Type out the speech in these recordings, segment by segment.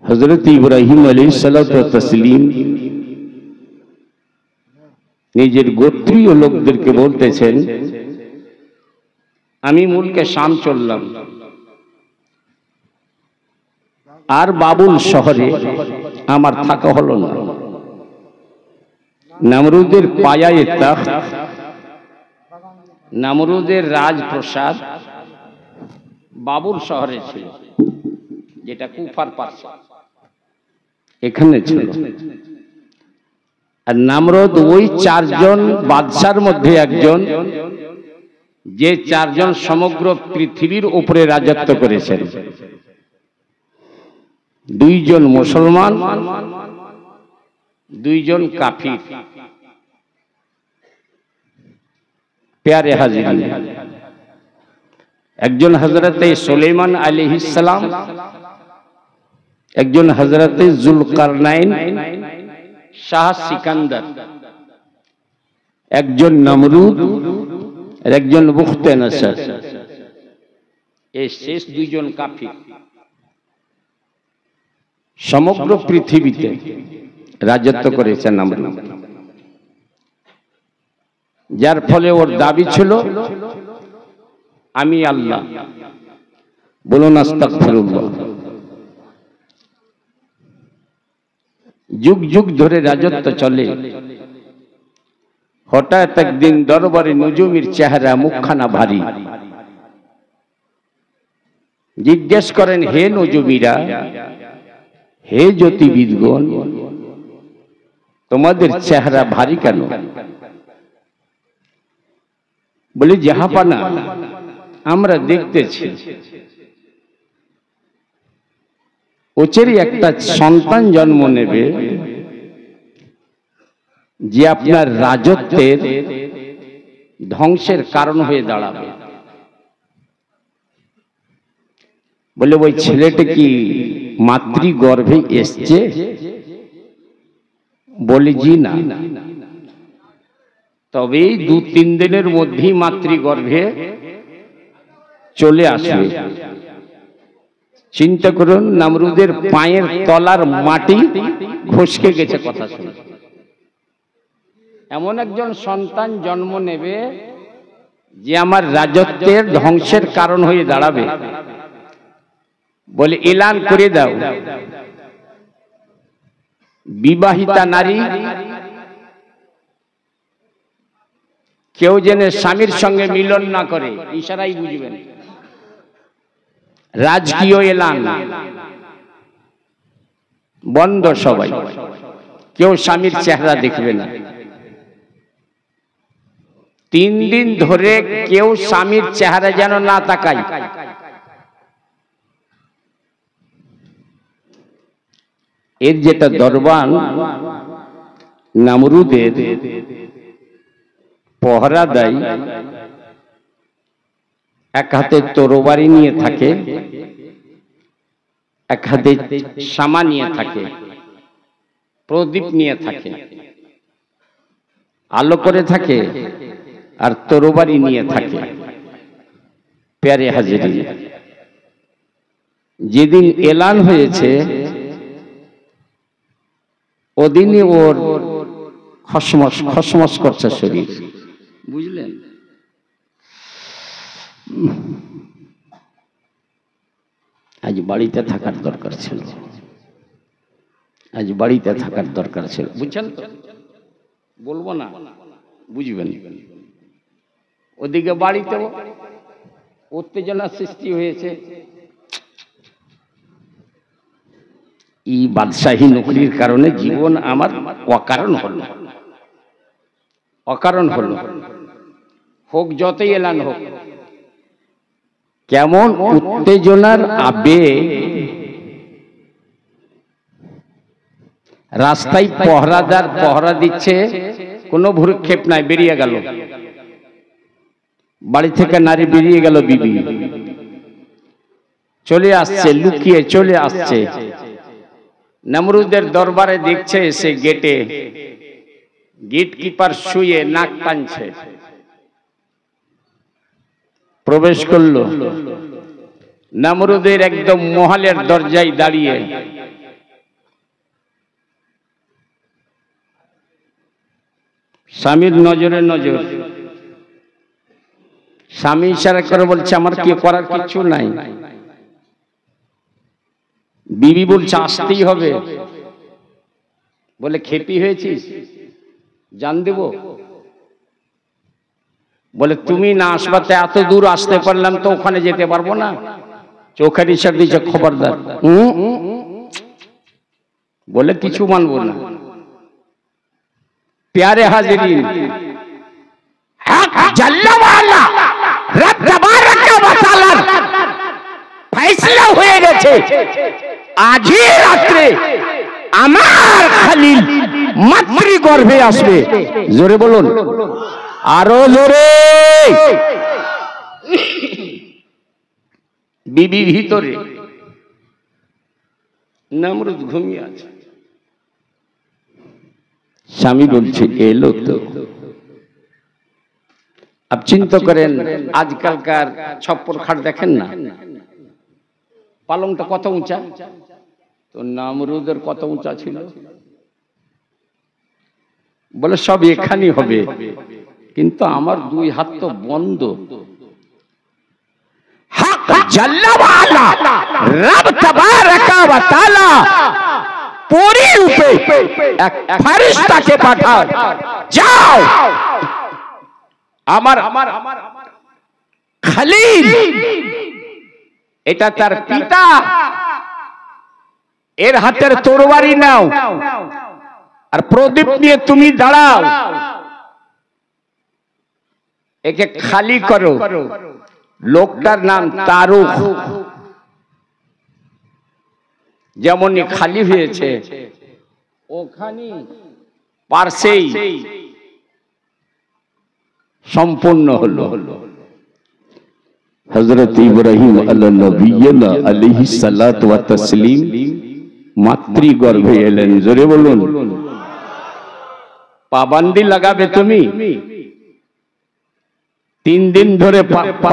हजरत इब्राहिम अलैहिस्सलातु तस्लीम निजेर गोत्रीय लोकदेरके बोलतेছেন आमी मुल्के शाम चललाम और बाबुल शहरे आमार थाका हलो ना नमरुदेर पायाए तख्त नमरुदेर राजप्रसाद बाबुल शहरे छिलो जेटा कुफार पाशे एखाने छिलो और नमरुद ओई चारजन बादशार मध्य एकजन जे चारजन समग्र पृथिवीर उपरे राजत्व करेছেন दुईजन मुसलमान दुईजन काफिर प्यारे हाजिरीन एकजन हजरते सुलेमान अलैहिस्सलाम एकजन हजरते जुलकारनाइन शाह सिकंदर एकजन नमरुद और एकजन बुख्ते-नसर ए शेष दुईजन काफिर समग्र पृथिवीते राजत्व करेছেন नमरुद जार फले ओर दाबी छिलो आमी आल्लाह बोलुन आस्तागफिरुल्लाह जुग जुग धरे राजत्व चले हठात् एक दिन दरबारे नुजुमिर चेहरा मुखखाना भारी जिज्ञेस करें हे नुजुमिरा हे ज्योतिर्विदगण तुम्हादेर चेहरा भारी केन बोले जाहापाना आमरा देखतेছি ओचेरी एकटा सन्तान जन्म नेबे जे आपनार राजत्वेर ध्वंसेर कारण हये दाड़ाबे बोले ओई छेलेटा कि मातृगर्भे एसছে बोले जी ना तबे दो तीन दिनेर मध्येई मातृगर्भे चले आसबे चिंता करुन नमरुदेर पायेर तलार माटी खसके गेছে कथा शुने एमन एकजन सन्तान जन्म नेबे जे आमार राजत्वेर ध्वंसेर कारण हये दाड़ाबे बोले एलान करे दाओ विवाहिता नारी केउ जेने स्वामीर संगे मिलन ना करे इशाराई बुझबेन राजकीय एलान बंद सबाई केउ स्वामीर चेहरा देखबे ना 3 दिन धरे केउ स्वामीर चेहरा जेन ना ताकाय एर जेटा दरबान नमरुदेर पहरा देय एक हाथे तरोबारी निये थाके एक हाथे शामा निये थाके प्रदीप निये थाके आलो करे थाके और तरोबारी निये थाके प्यारे हाजिरीन जेदिन एलान हयेछे ओदिनই ওর খসমস খসমস করছে শরীর বুঝলেন আজ বাড়িতে থাকার দরকার ছিল আজ বাড়িতে থাকার দরকার ছিল বুঝছেন তো বলবো না বুঝবেন ওদিকে বাড়িতে উত্তেজনা সৃষ্টি হয়েছে ई बादशाही नौकरीर कारणे जीवन आमार अकारण हलो अकारण हलो होक जतई एलान होक केमन उत्तेजनार आवेग रास्ताय पहरादार पहरा दिच्छे कोनो भ्रूक्षेप नाई बेरिये गेल बाड़ी थेके नारी बेरिये गेल बिबी चले आसছে लुकिয়ে चले आसছে नमरुदेर दरबारे देखছে এসে गेटे गेट कीपार শুয়ে नाक টানছে प्रवेश करलो नमरुदेर एकदम महलेर दरजाय दाड़िये স্বামীর নজরে নজর, স্বামী ইশারা করে বলছে আমার কি করার কিছু নাই, বিবি বলছে আসতেই হবে, বলে খেপি হয়েছিস, জান দেব, বলে তুমি না আসবাতে এত দূর আসতে পারলাম তো ওখানে যেতে পারবো না, চোখের ইশারা দিচ্ছে খবরদার, বলে কিছু মানবো না। प्यारे हाजिरीन, हक जल्ला वाला रब तबारक व तआला फैसला হয়ে গেছে, আজই রাতে আমার খলিল মাতৃগর্ভে আসবে। জোরে বলুন, আরো জোরে। বিবি ভিতরে, নমরুদ ঘুমিয়ে আছে, স্বামী বলছে এলো তো। আপ চিন্তা করেন আজকালকার ছপ্পর খাট দেখেন না, পালংটা কত উঁচা, তো নমরুদের কত উঁচা ছিল, বলে সব এখানে হবে, কিন্তু আমার দুই হাত তো বন্ধ। হক জাল্লা ওয়ালা রব তবারক ওয়া তাআলা পরি রূপে এক ফেরেশতাকে পাঠায়, যাও আমার খলিল, এটা তার পিতা, এর হাতের তরবারি নাও আর প্রদীপ নিয়ে তুমি দাঁড়াও, একে খালি করো। লোকটার নাম তারুক, যেমনই খালি হয়েছে ওখানে পার্শ্বেই সম্পূর্ণ হলো। হযরত ইব্রাহিম আলাইহিস সালাতু ওয়া তাসলিম মাতৃগর্ভে এলেন। জোরে বলুন, পাবন্দি লাগাবে তুমি, 3 দিন ধরে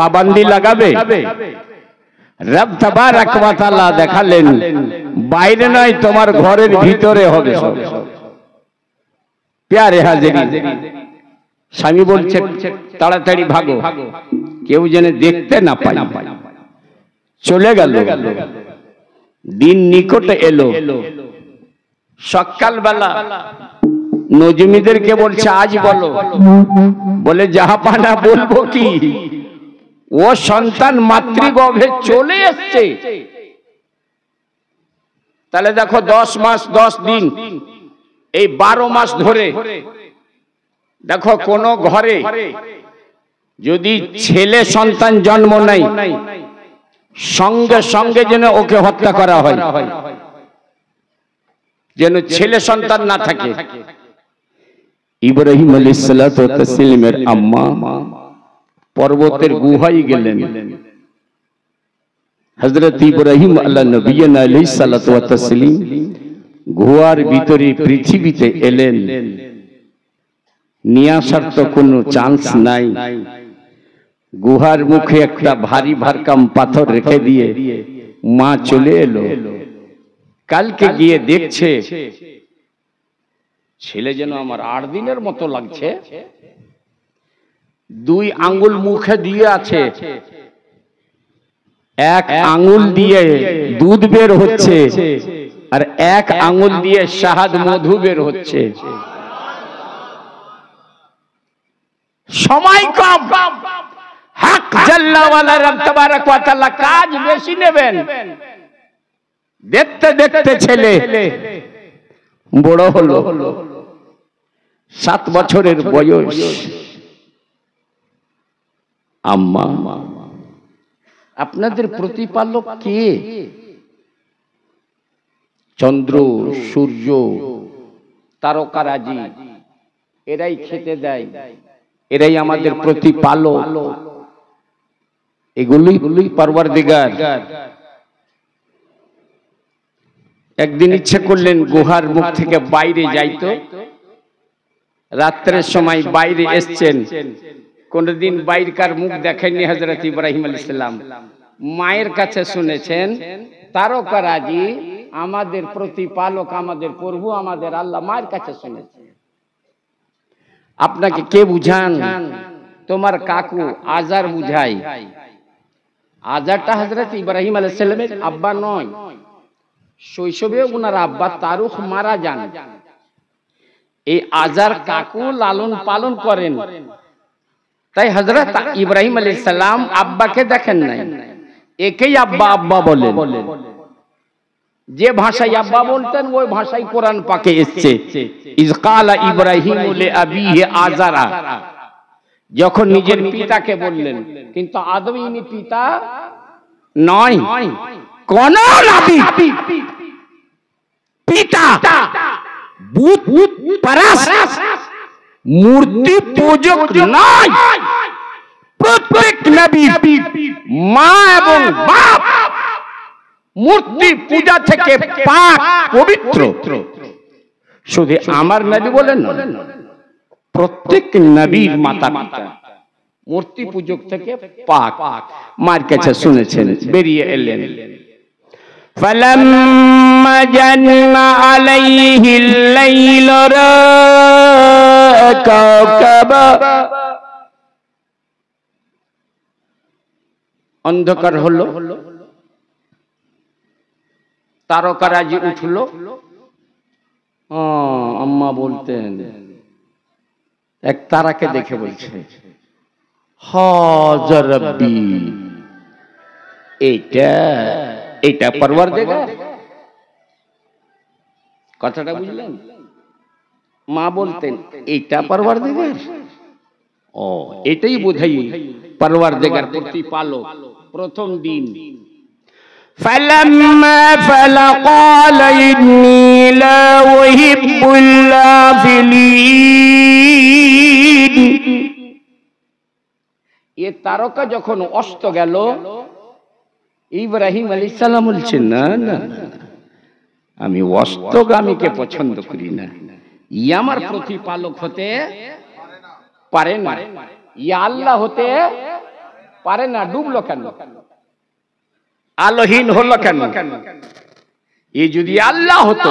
পাবন্দি লাগাবে। রব তবারক ওয়া তাআলা দেখালেন বাইরে নয়, তোমার ঘরের ভিতরে হবে সব। প্যারে হাজিরিন, স্বামী বলছে তাড়াতাড়ি ভাগো, কেউ যেন দেখতে না পায়। চলে গেল, দিন নিকটে এলো। সকালবেলা নজমিদেরকে বলছে আজ বলো, বলে জাহাপানা বলবো কি, ও সন্তান মাতৃগর্ভে চলে এসছে। তাহলে দেখো 10 মাস 10 দিন, এই 12 মাস ধরে দেখো কোন ঘরে যদি ছেলে সন্তান জন্ম নেয়, সঙ্গে সঙ্গে যেন ওকে হত্যা করা হয়, যেন ছেলে সন্তান না থাকে। ইব্রাহিম আলাইহিস সালাতু ওয়া তাসলিমের আম্মা পর্বতের গুহায় গেলেন। হযরত ইব্রাহিম আলাইহিস সালাতু ওয়া তাসলিম গুহার ভিতরে পৃথিবীতে এলেন। নিয়ে আসার তো কোনো চান্স নাই, গুহার মুখে একটা ভারী ভারকাম পাথর রেখে দিয়ে মা চলে এলো। কালকে গিয়ে দেখছে ছেলে যেন আমার 8 দিনের মতো লাগছে, 2 আঙ্গুল মুখে দিয়ে আছে, 1 আঙ্গুল দিয়ে দুধ বের হচ্ছে আর 1 আঙ্গুল দিয়ে শাহাদ মধু বের হচ্ছে। সময় কম, হক জাল্লা ওয়ালা রব তাবারক ওয়া তাআলা কাজ বেশি নেবেন। দেখতে দেখতে ছেলে বড় হলো, 7 বছরের বয়স। আম্মা, আপনাদের প্রতিপালক কে? চন্দ্র, সূর্য, তারকারাজি, এরাই খেতে দেয়, এরাই আমাদের প্রতিপালক, এগুলোই পরওয়ারদিগার। একদিন ইচ্ছে করলেন গুহার মুখ থেকে বাইরে যাইতো, রাত্রের সময় বাইরে এসছেন। কোনদিন বাইরকার মুখ দেখেননি হযরত ইব্রাহিম আলাইহিস সালাম। মায়ের কাছে শুনেছেন তারকারাজি আমাদের প্রতিপালক, আমাদের প্রভু, আমাদের আল্লাহ, মায়ের কাছে শুনেছেন। আপনাকে কে বুঝান? তোমার কাকু আজার বুঝাই। আজারটা হযরত ইব্রাহিম আলাইহিস সালামের আব্বা নয়, শৈশবে ওনার আব্বা তারুখ মারা যান। এই আজার কাকু লালন পালন করেন, তাই হযরত ইব্রাহিম আলাইহিস সালাম আব্বাকে দেখেন নাই, একেই আব্বা আব্বা বলেন। যে ভাষায় আব্বা বলতেন ওই ভাষায় কোরআন পাকে এসেছে, ইজ ক্বালা ইব্রাহিমু লিআবিহি আজারা, যখন নিজের পিতাকে বললেন। কিন্তু আদৌ ইনি পিতা নয়, কোন নবী পিতা বুত পরস্ত মূর্তি পূজক নয়। প্রত্যেক নবী মা এবং বাপ মূর্তি পূজা থেকে পাক পবিত্র। শুধু আমার নবী বলেন না, প্রত্যেক নবীর মাতা পিতা মূর্তি পূজক থেকে পাক। মার কাছে শুনেছেন, বেরিয়ে এলেন। فلما جن عليه الليل رأى كوكبا, অন্ধকার হলো, তারকারাজি উঠলো। আম্মা বলতেন, এক তারাকে দেখে বলছে, হাজা রব্বি, এটা পরওয়ারদিগার। কথাটা বুঝলেন? মা বলতেন এটা পরওয়ারদিগার। ও, এটাই বোঝাই পরওয়ারদিগার প্রতিপালক। প্রথম দিন فلما فل قال إني لا أحب الآفلين। এ তারকা যখন অস্ত গেল, ইব্রাহিম আলাইহিস সালাম বলছেন, না না, আমি অস্তগামীকে পছন্দ করি না। ই আমার প্রতিপালক হতে পারে না, ই আল্লাহ হতে পারে না। ডুবলো কেন? আলোহীন হলো কেন? এ যদি আল্লাহ হতো,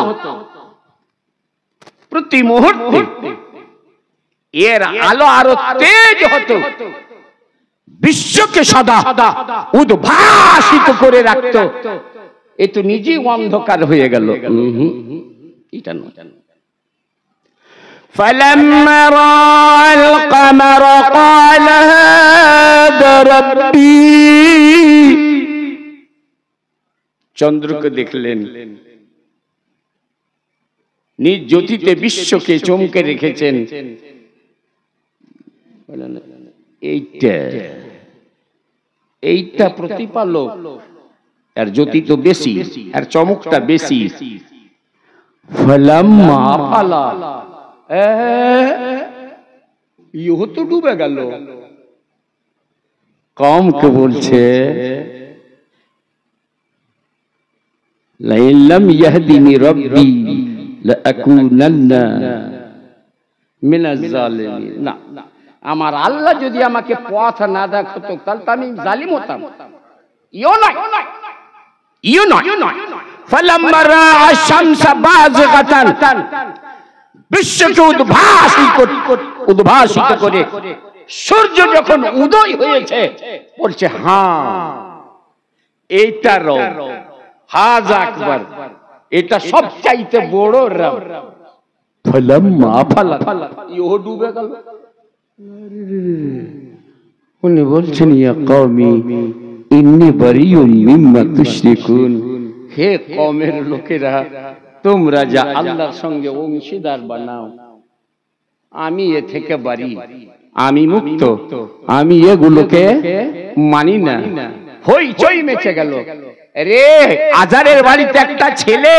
প্রতি মুহূর্তে এর আলো আরো তেজ হতো, বিশ্বকে সদা উদ্ভাসিত করে রাখতো। এ তো নিজেই অন্ধকার হয়ে গেল। এটা নয়। فلما رأى القمر قال هذا ربي, চন্দ্রকে দেখলেন, নিজ জ্যোতিতে বিশ্বকে চমকে রেখেছেন। এইটা প্রতিপালক, আর জ্যোতি তো বেশি, আর চমকটা বেশি। ফালাম্মা আফালা, ইহ তো ডুবে গেল। কওমকে বলছে, লাইন লাম ইয়াহদিনি রাব্বি লাআকুনান্না মিনাজ জালিমিন। না, আমার আল্লাহ যদি আমাকে পথ না দেখাতো তাহলে আমি জালিম হতাম। ইও নয়। ফালাম্মা রাআ শামসা বাযিগাতান, বিশ্বকে উদ্ভাসিত করে সূর্য যখন উদয় হয়েছে, বলছে হ্যাঁ এইটা রব, হাজা আকবার, এটা সবচাইতে বড় রব। ফালাম্মা আফালা, ইও ডুবে গেল। উনি বলছেন, ইয়া কওমি ইন্নী বারিউম মিম্মা তুশরিকুন, হে কওমের লোকেরা, তোমরা যা আল্লাহর সঙ্গে অংশীদার বানাও, আমি এ থেকে বারি, আমি মুক্ত, আমি এগুলোকে মানি না। হইচই মেচে গেল। রে আজারের বাড়িতে একটা ছেলে,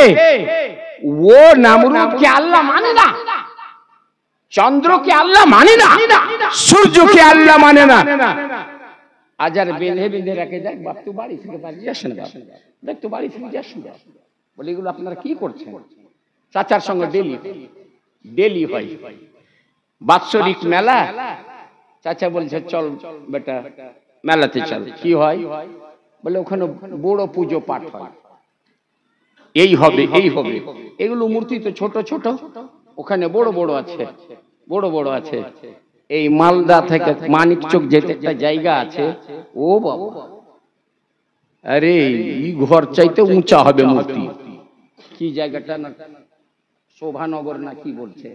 ও নামরুদকে আল্লাহ মানে না, চন্দ্রকে আল্লাহ মানে না, সূর্যকে আল্লাহ মানে না। আজার বেঁধে বেঁধে রাখে, দেখ বাপ তুই বাড়ি থেকে বাড়ি যাস না, দেখ তুই বাড়ি থেকে যাস না। বলে এগুলো আপনারা কি করছেন? চাচার সঙ্গে ডেলি হয় বাৎসরিক মেলা। চাচা বলছে চল বেটা মেলাতে চল। কি হয়? বলে ওখানে বড় পুজো পাঠ হয়, এই হবে এই হবে। এগুলো মূর্তি তো ছোট ছোট, ওখানে বড় বড় আছে। বড় বড় আছে। এই মালদা থেকে মানিকচক যেতে একটা জায়গা আছে, ও বাবা, আরে এই ঘর চাইতে উঁচা হবে মূর্তি। কি জায়গাটা না, শোভানগর না কি বলছে,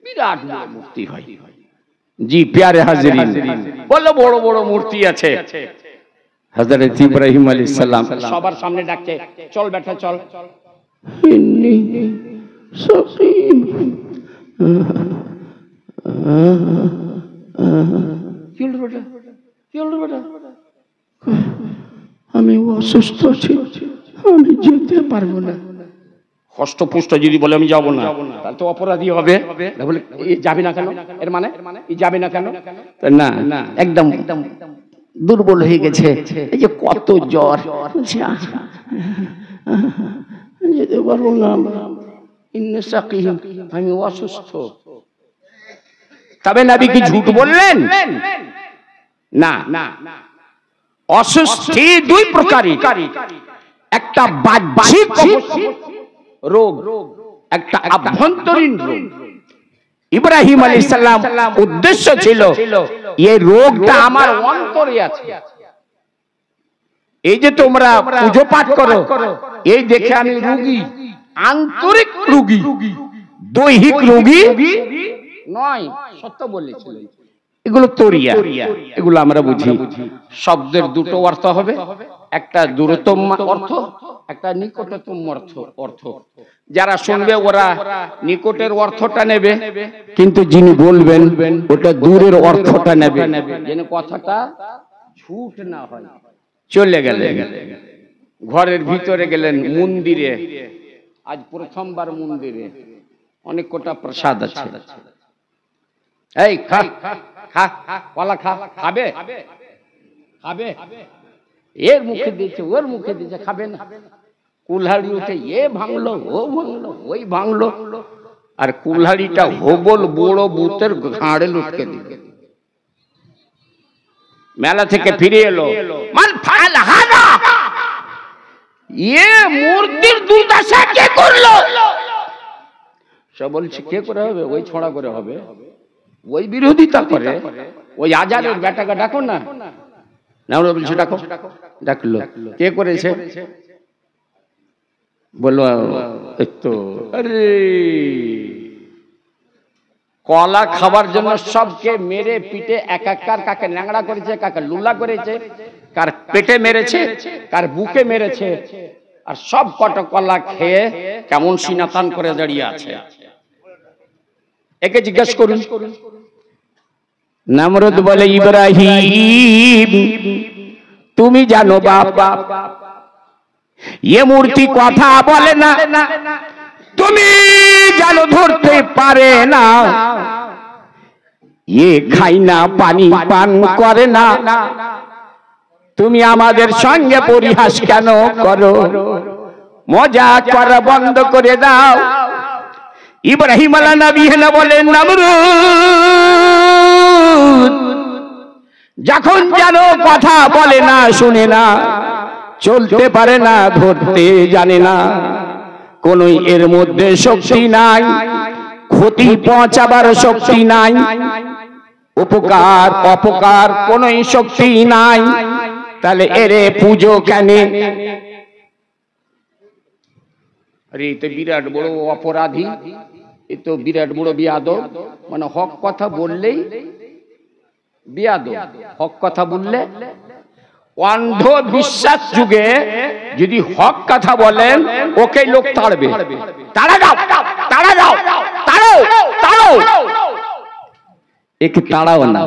বিরাট বড় মূর্তি হয়। জি প্যারে হাজিরিন, বলো বড় বড় মূর্তি আছে। হযরত ইব্রাহিম আলাইহিস সালাম সবার সামনে ডাকছে, চল বেটা চল। ইন্নী সাকিম, কি হলো বেটা, কি হলো বেটা? আমি অসুস্থ আছি, আমি যেতে পারবো না। হষ্টপুষ্ট যদি বলে আমি যাবো না, তাহলে তো অপরাধী হবে। বলে যাবি না কেন, এর মানে যাবি না কেন? না, একদম দুর্বল হয়ে গেছে, এই যে কত জ্বর, যেতে পারবো না, আমি অসুস্থ। তবে নবী কি ঝুট বললেন? না, অসুস্থি দুই প্রকারই, একটা বাহ্যিক রোগ, একটা আভ্যন্তরীণ রোগ। ইব্রাহিম আলাইহিস সালাম উদ্দেশ্য ছিল এই রোগটা আমার অন্তরে আছে। এই যে তোমরা পুজো পাঠ করো, এই দেখে আমি রোগী, আন্তরিক রোগী, দৈহিক রোগী নয়, সত্য বলেছিল। এগুলো তরিয়া, এগুলো আমরা বুঝি। শব্দের দুটো অর্থ হবে, একটা দূরতম অর্থ, একটা নিকটতম অর্থ। যারা শুনবে ওরা নিকটের অর্থটা নেবে, কিন্তু যিনি বলবেন ওটা দূরের অর্থটা নেবে, যেন কথাটা ঝুট না হয়। চলে গেলেন ঘরের ভিতরে, গেলেন মন্দিরে, আজ প্রথমবার মন্দিরে, অনেক কটা প্রসাদ আছে। এই খা খা, কলা খা, খাবে খাবে, এর মুখে দিয়েছে ওর মুখে দিয়েছে, খাবে না। কুলহাড়ি উঠে এ ভাঙলো ও ভাঙলো ওই ভাঙলো, আর কুলহাড়িটা হোবল বড় বুতের ঘাড়ে লুটকে দিল। মেলা থেকে ফিরে এলো, মাল ফাল হানা, এ মূর্তির দুর্দশা কে করলো? সব বলছে কে করে হবে? ওই ছড়া করে হবে, ওই বিরোধিতা করে, ওই আজারের বেটাকে ডাকো না। আমরা বলছি ডাকো, ডাকলো, কে করেছে? বললো তো আরে কলা খাবার জন্য সবকে মেরে পিটে একাকার, কাকে ন্যাংড়া করেছে, কাকে লুলা করেছে, কার পেটে মেরেছে, কার বুকে মেরেছে, আর সব কটা কলা খেয়ে কেমন সিনাতান করে দাঁড়িয়ে আছে। একে জিজ্ঞেস করুন। নমরুদ বলে ইব্রাহিম তুমি জানো বাবা, এ মূর্তি কথা বলে না, তুমি জানো ধরতে পারে না, এ খাই না, পানি পান করে না, তুমি আমাদের সঙ্গে পরিহাস কেন করো? মজা করা বন্ধ করে দাও। ইব্রাহিম আলাইহিস নবী বলেন, নমরুদ যখন জানো কথা বলে না, শুনে না, চলতে পারে না, ধরতে জানে না, কোন এর মধ্যে শক্তি নাই, ক্ষতি পৌঁছাবার শক্তি নাই, উপকার অপকার কোন শক্তি নাই, তাহলে এরে পুজো কেন? আরে তো বিরাট বড় অপরাধী, এ তো বিরাট বড় বিয়াদব। মানে হক কথা বললেই বিয়াদব, হক কথা বললে। অন্ধ বিশ্বাস যুগে যদি হক কথা বলেন ওকে লোক তাড়বে, তাড়া দাও, তাড়া দাও, তাড়াও, তাড়াও। একে তাড়াও না,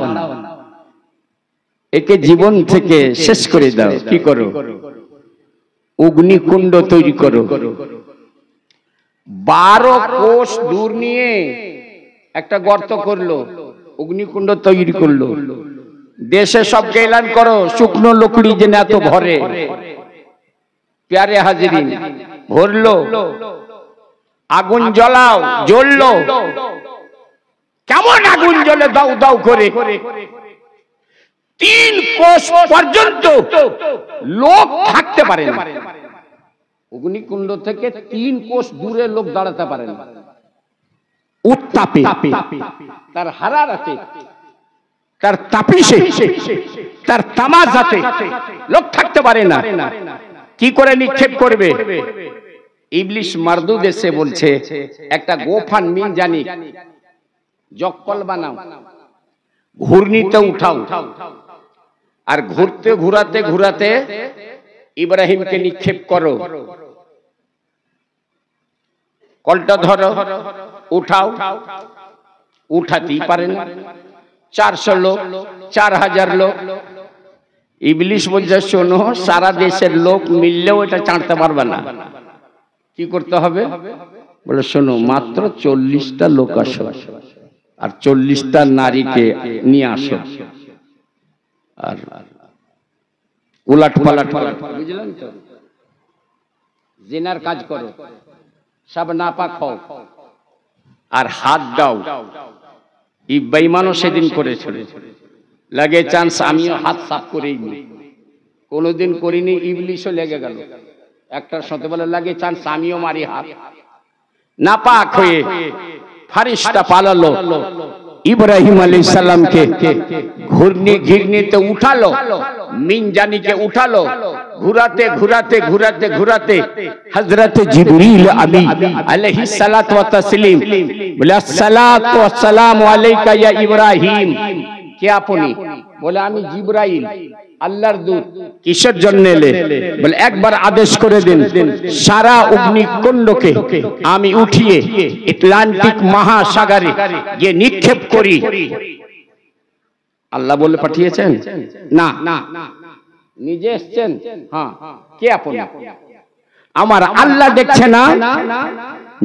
একে জীবন থেকে শেষ করে দাও। কি করো? অগ্নিকুণ্ড তৈরি করো, 12 কোষ দূর নিয়ে একটা গর্ত করলো, অগ্নিকুণ্ড তৈরি করলো। দেশে সবকে এলান করো, শুকনো লকড়ি যেন এত ভরে। প্যারে হাজিরিন, ভরলো, আগুন জ্বলাও, জ্বললো। কেমন আগুন জ্বলে দাউ দাউ করে, 3 কোষ পর্যন্ত লোক থাকতে পারে না। অগ্নিকুণ্ড থেকে 3 কোষ দূরে লোক দাঁড়াতে পারে না। উত্তাপে, তার হারারাতে, তার তাপিশে, তার তামাজাতে লোক থাকতে পারে না। কি করে নিক্ষেপ করবে? ইবলিশ মারদুদ এসে বলছে একটা গোফান মিনজানি জক্কল বানাও, ঘূর্ণিতে উঠাও, আর ঘুরতে ঘুরাতে ঘুরাতে ইব্রাহিমকে নিক্ষেপ করো। কলটা ধরো, উঠাও, উঠাতেই পারে না। 400 লোক, 4000 লোক। ইবলিশ বলছে শোনো, সারা দেশের লোক মিললেও এটা চাঁড়তে পারবে না। কি করতে হবে? বলে শোনো, মাত্র 40টা লোক আসো আর 40টা নারীকে নিয়ে আসো, আর উলাট পালাট, বুঝলেন তো, জিনার কাজ করো, সব নাপাক হও, আর হাত দাও। এই বেঈমানও সেদিন করেছিল। লাগে চান্স আমিও হাত সাফ করেই নি, কোনোদিন করিনি। ইবলিশও লেগে গেল একটার সাথে, বলে লাগে চান্স আমিও মারি হাত। নাপাক হয়ে ফারিস্তা পালালো, ইব্রাহিম আলাইহিস সালামকে ঘিরনিতে উঠালো, মিনজানিকে উঠালো। ঘুরাতে ঘুরাতে ঘুরাতে ঘুরাতে হযরত জিবরিল আমিন আলাইহিস সালাতু ওয়া তাসলিম বলে আসসালাতু ওয়াসসালামু আলাইকা ইয়া ইব্রাহিম। কে আপনি? বলে আমি জিবরাইল, আল্লাহর দূত। কিসের জন্য এলে? বলে একবার আদেশ করে দিন, সারা অগ্নিকুণ্ডকে আমি উঠিয়ে আটলান্টিক মহাসাগরে গিয়ে নিক্ষেপ করি। আল্লাহ বলে পাঠিয়েছেন? না, নিজে এসেছেন। হ্যাঁ, কে আপনি? আমার আল্লাহ দেখছে না?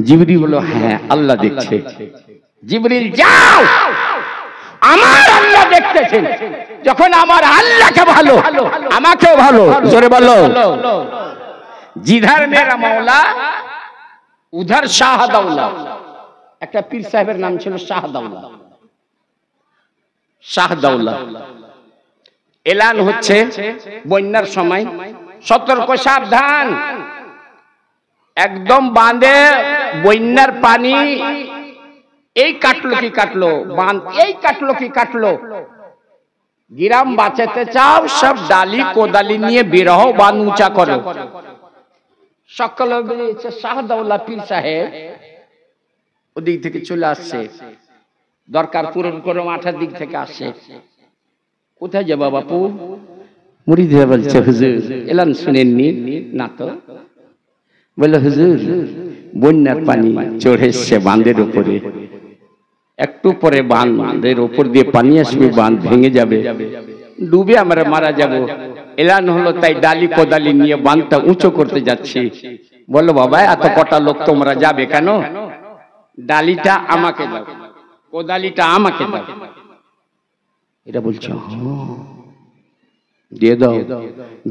জিবরিল বলল হ্যাঁ আল্লাহ দেখছে। জিবরিল যাও, আমার আল্লাহ দেখতেছেন। যখন আমার আল্লাহকে ভালো, আমাকেও ভালো। জোরে বলো। জিধার মেরা মৌলা উধার শাহদাউল্লাহ। একটা পীর সাহেবের নাম ছিল শাহদাউল্লাহ। শাহদাউল্লাহ এলান হচ্ছে বন্যার সময়, সতর্ক সাবধান, একদম বাঁধে বন্যার পানি এই কাটলো কি কাটলো, বাঁধ এই কাটলো কি কাটলো। গ্রাম বাঁচাতে চাও, সব ডালি কোদালি নিয়ে বের হও, বাঁধ উঁচা করো। সকলে বেরিয়েছে। শাহদাউল্লাহ পীর সাহেব ওদিক থেকে চলে আসছে, দরকার পূরণ করে মাঠের দিক থেকে আসছে। কোথায় যাবা বাপু? মুরিদরা বলছে হুজুর এলান শুনেননি? না তো। বলে হুজুর বন্যার পানি চড়ে এসছে বাঁধের উপরে, একটু পরে বাঁধের উপর দিয়ে পানি আসবে, বাঁধ ভেঙে যাবে, ডুবে আমরা মারা যাব। এলান হলো, তাই ডালি কোদালি নিয়ে বাঁধটা উঁচু করতে যাচ্ছি। বলো বাবা এত কটা লোক তোমরা যাবে কেন? ডালিটা আমাকে দাও, কোদালিটা আমাকে দাও। এটা বলছে দিয়ে দাও।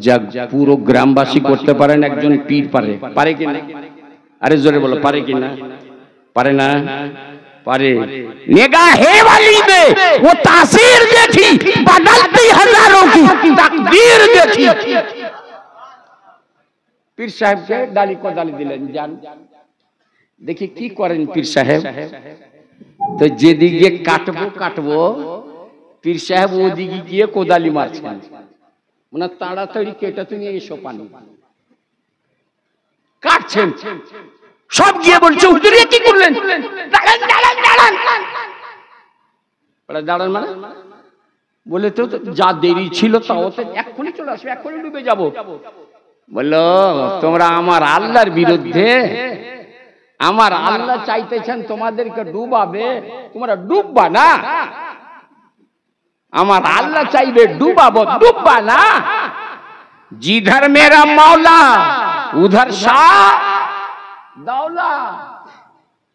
যাক, পুরো গ্রামবাসী করতে পারেন, একজন পীর পারে। পারে কিনা? আরে জোরে বলো, পারে কিনা? পারে না? পারে। निगाहे वाली ने वो तासीर देखी, बदलती हजारों की तकदीर देखी। पीर साहब के डाली कोदाली दिलेन, जान देखी की करें पीर साहब। तो जेदिके काटबो काटबो पीर साहब ओदिके गिये कोदाली मारछेन, মানে তাড়াতাড়ি কেটে তুমি এসো পানি কাটছেন। সব গিয়ে বলছে হুজুর কি করলেন? দাঁড়ান দাঁড়ান দাঁড়ান। বলে দাঁড়ান মানে? বলে তো যা দেরি ছিল তাও তো এক্ষুনি চলে আসবে, এক্ষুনি ডুবে যাব। বললো তোমরা আমার আল্লাহর বিরুদ্ধে, আমার আল্লাহ চাইতেছেন তোমাদেরকে ডুবাবে, তোমরা ডুববা না। আমার আল্লাহ চাইবে ডুবাবো, ডুববা না। जिधर मेरा मौला उधर शाह दौला।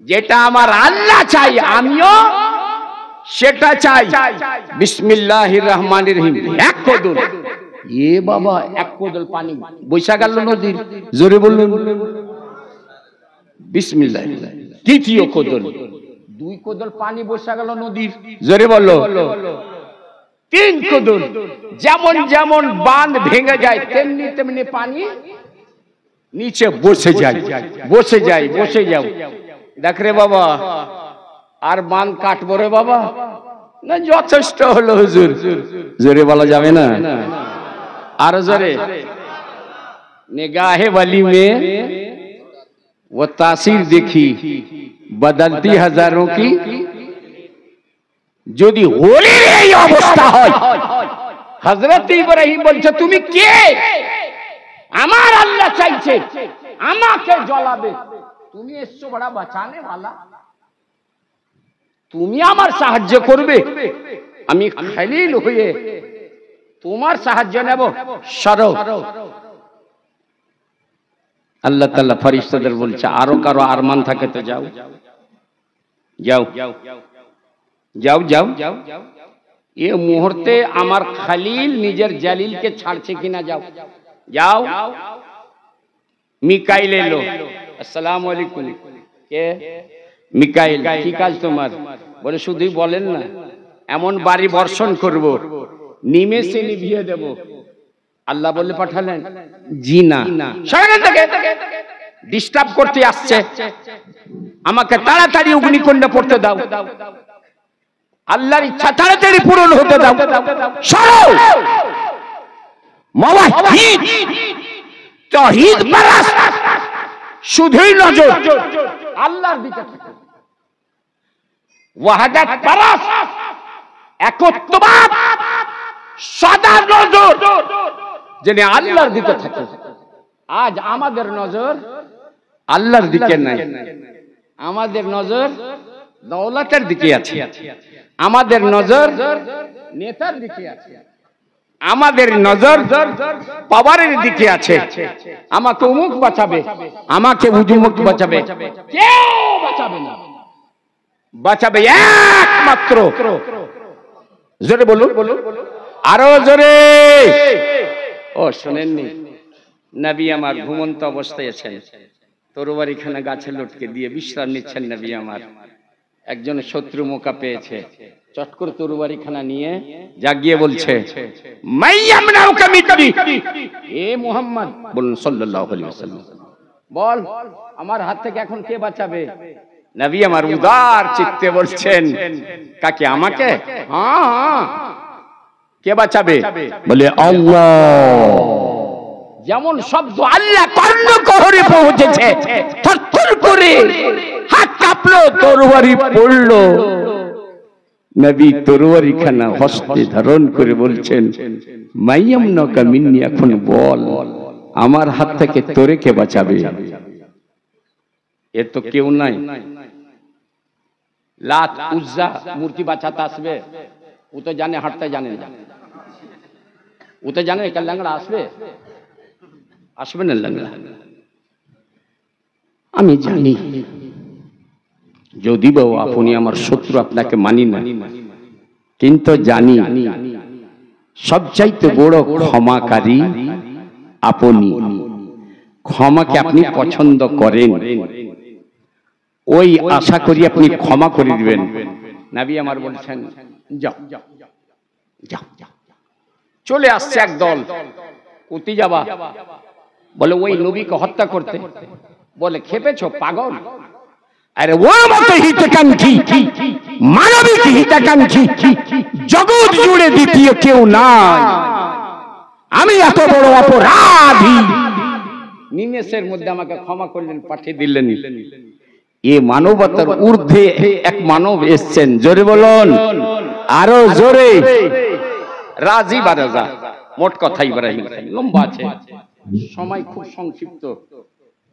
যেটা আমার আল্লাহ চাই আমিও সেটা চাই। বিসমিল্লাহির রহমানির রহিম। এক কোদল, এ বাবা এক কোদল পানি বৈশা গেল নদীর। জোরে বললেন বিসমিল্লাহ। দ্বিতীয় কোদল, দুই কোদল পানি বৈশা গেল নদীর। জোরে বললো। তিন কোদল, যেমন যেমন বাঁধ ভেঙে যায় তেমনি তেমনি পানি নিচে বসে যায়, বসে যায়, বসে যাও। দেখ রে বাবা, আর বান কাটবো রে বাবা, না যথেষ্ট হলো হুজুর। জোরে বলা যাবে না? আরো জোরে। निगाहे वाली में वो तासीर देखी बदलती हजारों की। যদি হোলির এই অবস্থা হয়, হযরত ইব্রাহিম বলছে তুমি কে? আমার আল্লাহ চাইছে আমাকে জ্বলাবে, তুমি এসছো বড় বাঁচানে वाला, তুমি আমার সাহায্য করবে, আমি খলিল হয়ে তোমার সাহায্য নেব। সরো। আল্লাহ তাআলা ফেরেশতাদের বলছে আরো কারো আরমান থাকে তো যাও যাও যাও যাও যাও। এই মুহূর্তে আমার খলিল নিজের জালিলকে ছাড়ছে কিনা, যাও যাও। মিকাইল এলো, আসসালামু আলাইকুম। কে? মিকাইল। কি কাজ তোমার? বলে শুধুই বলেন না, এমন বাড়ি বর্ষণ করব নিমেষে নিভিয়ে দেব। আল্লাহ বলে পাঠালেন? জি না, ডিস্টার্ব করতে আসছে, আমাকে তাড়াতাড়ি অগ্নিকুণ্ড পড়তে দাও, আল্লাহর ইচ্ছা তাড়াতাড়ি পূরণ হতে দাও। সরো। মুওয়াহিদ তাওহীদ পারাস্ত, শুধুই নজর আল্লাহর দিকে থাকে। ওয়াহদাত পারাস্ত, একত্ববাদ, সদা নজর যেন আল্লাহর দিকে থাকে। আজ আমাদের নজর আল্লাহর দিকে নাই, আমাদের নজর দৌলতের দিকে আছে, আমাদের নজর নেতার দিকে আছে, আমাদের নজর পাওয়ারের দিকে আছে। আমাকে অমুক বাঁচাবে, আমাকে উজুমুক বাঁচাবে, কেউ বাঁচাবে না। বাঁচাবে একমাত্র, জোরে বলুন, আরো জোরে। ও শোনেননি, নবী আমার ঘুমন্ত অবস্থায় আছেন, তরবারিখানা গাছে লটকে দিয়ে বিশ্রাম নিচ্ছেন নবী আমার। একজন শত্রু মোকা পেয়েছে, চট করে তরবারিখানা নিয়ে জাগিয়ে বলছে এ মুহাম্মদ, বলুন সাল্লাল্লাহু আলাইহি ওয়াসাল্লাম, বল আমার হাত থেকে এখন কে বাঁচাবে? নবী আমার উদার চিত্তে বলছেন কাকে? আমাকে? হ্যাঁ, কে বাঁচাবে? বলে আল্লাহ। যেমন শব্দ আল্লাহ কর্ণকুহরে পৌঁছেছে, থরথর করে হাত কাঁপলো, তরবারি পড়লো। নবী তরবারিখানা হস্তে ধারণ করে বলছেন মাইয়ামনাকা মিন্নি, এখন বল আমার হাত থেকে তোরে কে বাঁচাবে? এর তো কেউ নাই। লাত উজ্জা মূর্তি বাঁচাতে আসবে, ও তো জানে হাঁটতে জানে না, ও তো জানে ল্যাংড়া আসবে, আসবে না ল্যাংড়া। আমি জানি যদি বাবু আপনি আমার শত্রু, আপনাকে মানি না, কিন্তু জানি সবচাইতে বড় ক্ষমাকারী আপনি। ক্ষমাকে আপনি পছন্দ করেন, ওই আশা করি আপনি ক্ষমা করে দিবেন। নবী আমার বলছেন যাও যাও যাও। চলে আসছে এক দল, কোথায় যাবা? বলে ওই নবীকে হত্যা করতে। বলে খেপেছো পাগল? আরে ওর মতো হিতকাঙ্ক্ষী, মানবিক হিতকাঙ্ক্ষী জগৎ জুড়ে দ্বিতীয় কেউ নাই। আমি এত বড় অপরাধী, নিমেষের মধ্যে আমাকে ক্ষমা করলেন, পাঠিয়ে দিলেন। এ মানবতার ঊর্ধ্বে এক মানব এসছেন, জোরে বলুন, আরো জোরে। রাজি বা রাজা, মোট কথা ইব্রাহিম লম্বা আছে, সময় খুব সংক্ষিপ্ত।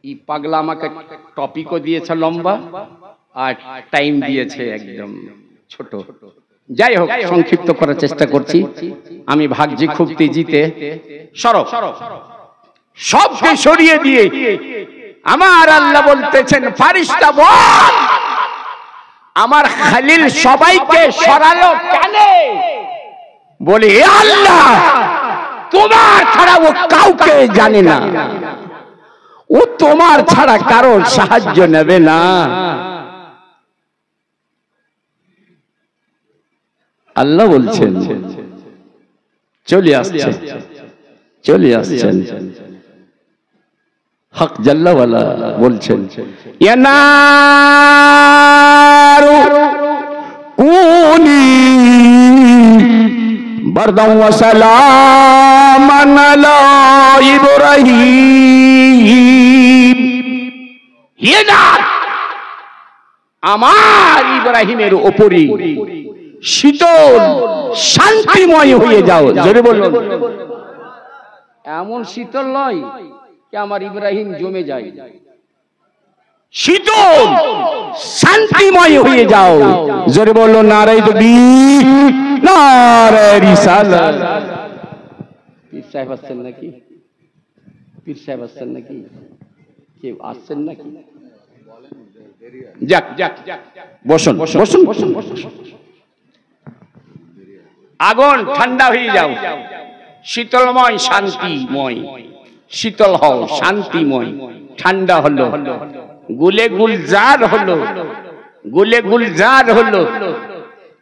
এই পাগলা আমাকে টপিকও দিয়েছে লম্বা, আর টাইম দিয়েছে একদম ছোট। যাই হোক, সংক্ষিপ্ত করার চেষ্টা করছি। আমি ভাগজি খুব তেজিতে। সরব সবকে সরিয়ে দিয়ে আমার আল্লাহ বলতেছেন ফারিস্তা বল আমার খলিল সবাইকে সরালো কেন? বলে হে আল্লাহ, তোমার ছাড়া ও কাউকে জানে না, ও তোমার ছাড়া কারোর সাহায্য নেবে না। আল্লাহ বলছেন চলে আসছেন, চলে আসছেন। হক জাল্লাওয়ালা বলছেন ইয়া নারু কুনি বারদাম ওয়া সালামান আলা ইব্রাহিম। হে জাত, আমার ইব্রাহিমের উপরই শীতল শান্তিময় হয়ে যাও। জোরে বলুন। এমন শীতল নয় কি আমার ইব্রাহিম জমে যায়, শীতল শান্তিময় হয়ে যাও। জোরে বলো নারে তাকবীর, নারে রিসালাত। পীর সাহেব আসছেন নাকি? পীর সাহেব আসছেন নাকি? কেউ আসছেন নাকি? যাক যাক, বসুন বসুন বসুন। আগুন ঠান্ডা হয়ে যাও, শীতলময় শান্তিময়। শীতল হও, শান্তিময়। ঠান্ডা হলো, গুলে গুলজার হলো, গুলে গুলজার হলো।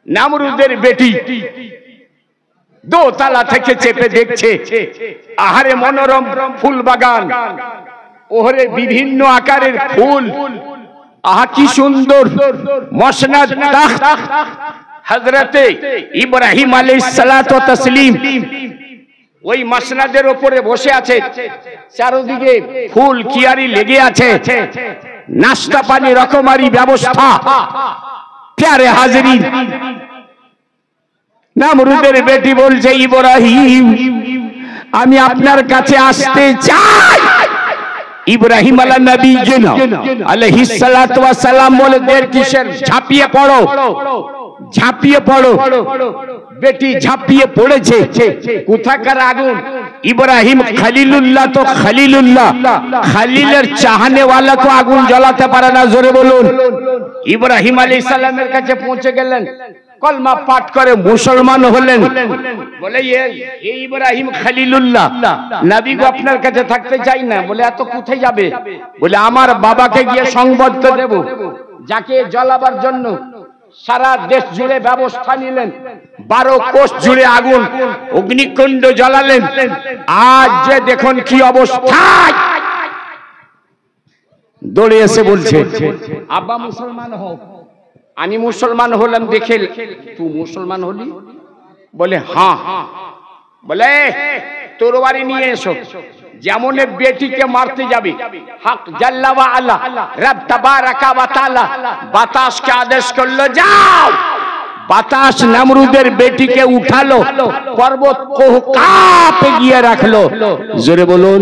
নামরুদের বেটি দোতলা থেকে চেপে দেখছে, আহারে মনোরম ফুল বাগান, ওহরে বিভিন্ন আকারের ফুল, আহা কি সুন্দর মসনদ তাখত হযরতে ইব্রাহিম আলাইহিস সালাতু ওয়া তাসলিম ওই মসনদের উপরে বসে আছে। চারদিকে ফুল কিয়ারি লেগে আছে, নাস্তা পানি রকমারি ব্যবস্থা। প্যারে হাজিরিন, নামরুদের বেটি বলছে, ইব্রাহিম আমি আপনার কাছে আসতে চাই। ইব্রাহিম আলাইহিস সালাতু ওয়া সালাম বলে, দের কিসের, ঝাঁপিয়ে পড়ো, ঝাঁপিয়ে পড়ো। বেটি ঝাঁপিয়ে পড়েছে। কোথাকার আগুন? ইব্রাহিম খলিলুল্লাহ, তো খলিলুল্লাহ খলিলের চাহনে ওয়ালা তো আগুন জ্বালাতে পারে না। জোরে বলুন। ইব্রাহিম আলাইহিস সালামের কাছে পৌঁছে গেলেন, কলমা পাঠ করে মুসলমান হলেন। বলে এই ইব্রাহিম খলিলুল্লাহ নবী গো আপনার কাছে থাকতে চাই না। বলে এত কোথায় যাবে? বলে আমার বাবাকে গিয়ে সংবাদ দেব। যাকে জ্বালাবার জন্য সারা দেশ জুড়ে ব্যবস্থা নিলেন, 12 কোষ জুড়ে আগুন অগ্নিকুণ্ড জ্বালালেন। আজ যে দেখুন কি অবস্থা। দৌড়ে এসে বলছে, আব্বা মুসলমান হও। আমি মুসলমান হলাম দেখে তুই মুসলমান হলি? বলে হ্যাঁ। বলে তরবারি নিয়ে এসো। যেমন বেটিকে মারতে যাবে, হক জাল্লা ওয়া আলা রব তাবারাকা ওয়া তাআলা বাতাসকে আদেশ করলো, যাও। বাতাস নামরুদের বেটিকে উঠালো, পর্বত কাঁপে গিয়ে রাখলো। জোরে বলুন,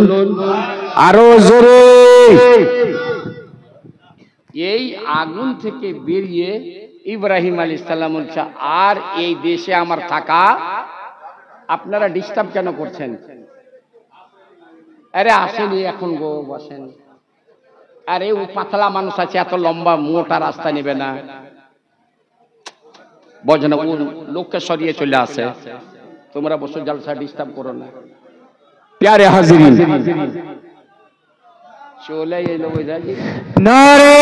আরো জোরে। এই আগুন থেকে বেরিয়ে ইব্রাহিম আলাইহিস সালাম বলছে, আর এই দেশে আমার থাকা, আপনারা ডিস্টার্ব কেন করছেন? আরে আসেনি এখন গো, বসেন। আরে ও পাতলা মানুষ আছে, এত লম্বা মোটা রাস্তা নেবে না। বজনা লোককে সরিয়ে চলে আসে, তোমরা বসো, জলসা ডিস্টার্ব করো না। প্যারে হাজিরিন, চলে এলো বুঝাজি। নারে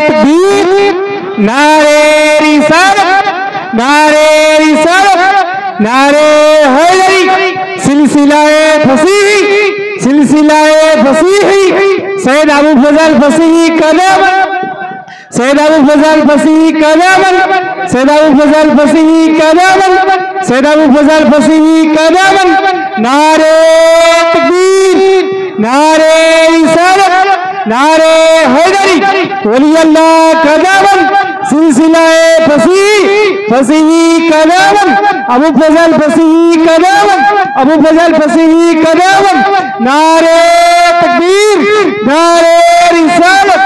তাকবীর, নারে রিসালাত, নারে রিসালাত, নারে হায়দারি। সিলসিলায়ে ফসিহি, সিলসিলায়ে ফসিহি, সৈয়দ আবু ফজল ফসিহি কালামান, সৈয়দ আবু ফজল ফসিহি কালামান, সৈয়দ আবু ফজল ফসিহি কালামান, সৈয়দ আবু ফজল ফসিহি কালামান। নারে তাকবীর, নারে রিসালাত, নারে হায়দারি। ওলি আল্লাহ কালামান, সিলসিলায়ে ফসিহি, ফসিহি কালামান, আবু ফজল ফসিহি কালামান, আবু ফজল ফসিহি কালামান। নারে তাকবীর, নারে রিসালাত।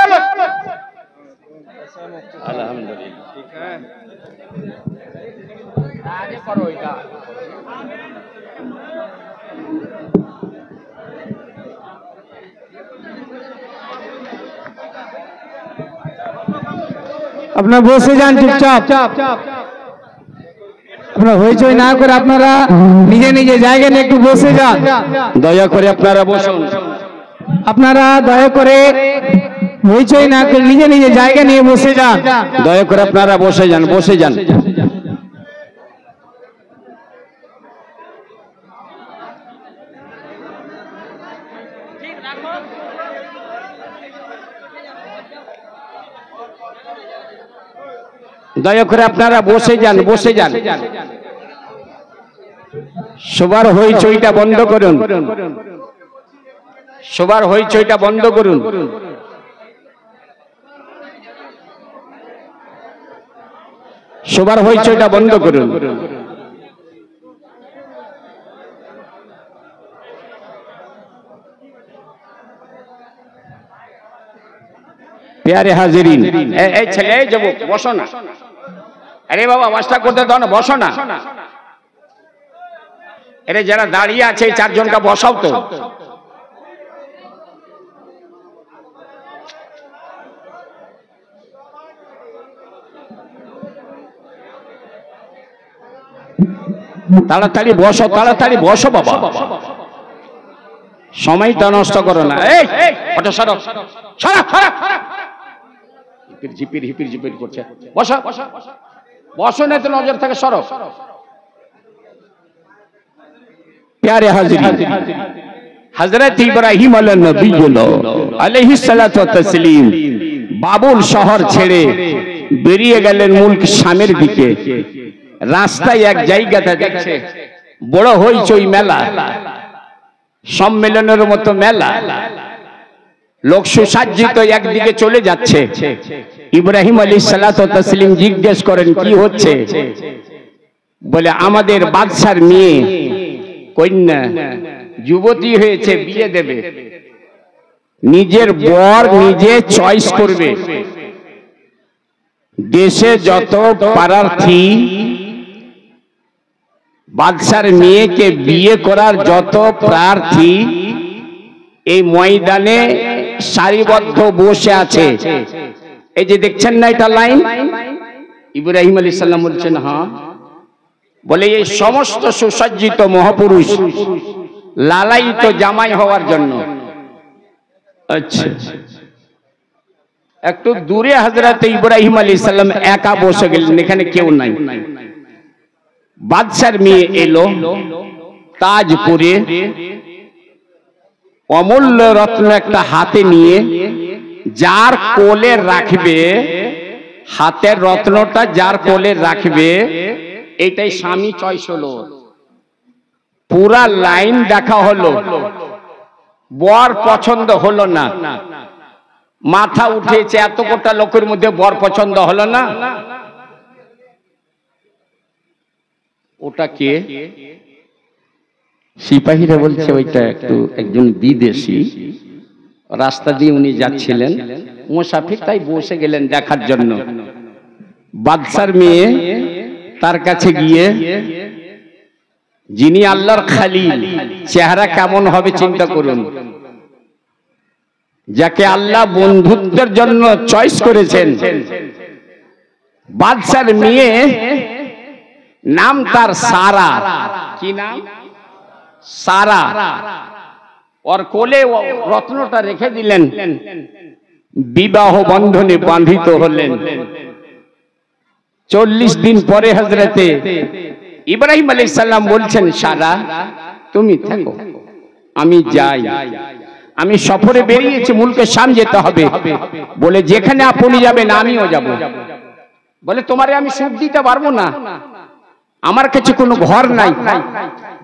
আলহামদুলিল্লাহ, ঠিক আছে। আগে করো এটা। আপনারা বসে যান চুপচাপ। আপনারা হইচই না করে আপনারা নিজে নিজে জায়গা নিয়ে একটু বসে যান। দয়া করে আপনারা বসুন। আপনারা দয়া করে হইচই না করে নিজে নিজে জায়গা নিয়ে বসে যান। দয়া করে আপনারা বসে যান, বসে যান। দয়া করে আপনারা বসে যান, বসে যান। সবার হইচইটা বন্ধ করুন, সবার হইচইটা বন্ধ করুন। সবার হইচইটা বন্ধ করুন। প্যারে হাজিরিন, এই ছেলে যাব, বসো না। আরে বাবা আওয়াজটা করতে দাও না, বসো না। আরে যারা দাঁড়িয়ে আছে এই চারজনকে বসাও তো। তাড়াতাড়ি বসো, তাড়াতাড়ি বসো বাবা, সময়টা নষ্ট করো না। এই ওটা সরো, সরো, সরো। হিপির ঝিপির হিপির ঝিপির করছে। বসো, বসো না তো নজর থেকে সরো। প্যারে হাজিরিন, হযরত ইব্রাহিম আলাইহিস সালাতু ওয়াত তাসলিম বাবুল শহর ছেড়ে বেরিয়ে গেলেন মুলক শামের দিকে। রাস্তায় এক জায়গাতে দেখছে বড় হইচই মেলা, সম্মেলনের মতো মেলা, লোক সুসজ্জিত একদিকে চলে যাচ্ছে। ইব্রাহিম আলাইহিস সালাতু ওয়াত তাসলিম জিজ্ঞেস করেন কি হচ্ছে? বলে আমাদের বাদশার মেয়ে কন্যা যুবতী হয়েছে, বিয়ে দেবে, নিজের বর নিজে চয়েস করবে। দেশে যত প্রার্থী বাদশার মেয়েকে বিয়ে করার যত প্রার্থী এই ময়দানে সারিবদ্ধ বসে আছে। এই যে দেখছেন না এটা লাইন, ইব্রাহিম আলাইহিস সালাম বলছেন হ্যাঁ। বলে এই সমস্ত সুসজ্জিত মহাপুরুষ লালায়িত জামাই হওয়ার জন্য। আচ্ছা, একটু দূরে হযরত ইব্রাহিম আলাইহিস সালাম একা বসে গেলেন, এখানে কেউ নাই। বাদশার মেয়ে এলো তাজ পরে, অমূল্য রত্ন একটা হাতে নিয়ে, যার কোলে রাখবে, হাতের রত্নটা যার কোলে রাখবে, এটাই স্বামী চয়েস হলো। পুরা লাইন দেখা হলো, বর পছন্দ হলো না, মাথা উঠেছে, এত কোটা লোকের মধ্যে বর পছন্দ হলো না। ওটা কে? সিপাহীরা বলছে ওইটা একজন বিদেশি, রাস্তা দিয়ে উনি যাচ্ছিলেন মুসাফির, তাই বসে গেলেন দেখার জন্য। বাদশার মেয়ে তার কাছে গিয়ে, যিনি আল্লাহর খলিল, চেহারা কেমন হবে চিন্তা করুন, যাকে আল্লাহ বন্ধুত্বের জন্য চয়েস করেছেন, বাদশার মেয়ে, নাম তার সারা। কি নাম? সারা। ওর কোলে রত্নটা রেখে দিলেন, বিবাহ বন্ধনে বাঁধিত হলেন। 40 দিন পরে হযরতে ইব্রাহিম আলাইহিস সালাম বলছেন সারা তুমি থাকো, আমি যাই, আমি সফরে বেরিয়েছি, মুলকে শাম যেতে হবে। বলে যেখানে আপনি যাবেন আমিও যাব। বলে তোমারে আমি সুখ দিতে পারবো না, আমার কাছে কোনো ঘর নাই,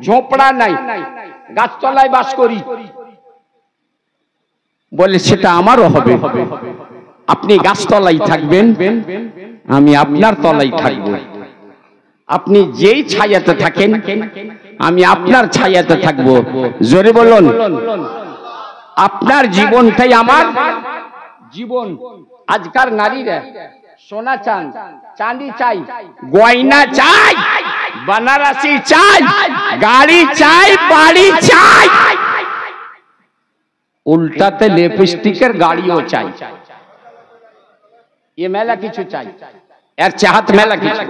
ঝোপড়া নাই, গাছতলায় বাস করি। বলে সেটা আমারও হবে, আপনি গাছতলায় থাকবেন, আমি আপনার তলায় থাকব। আপনি যেই ছায়াতে থাকেন আমি আপনার ছায়াতে থাকব। জোরে বলুন, আপনার জীবনটাই আমার জীবন। আজকার নারীরা সোনা চান, চাঁদি চাই, গয়না চাই, বানারসি চাই, গাড়ি চাই, বাড়ি চাই, উল্টাতে লিপস্টিকের গাড়িও চাই। ये मेला কিছু চাই, এর চাহত মেলা কিছু।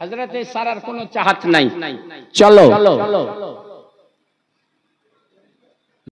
হযরত সারার কোনো চাহত নাই। চলো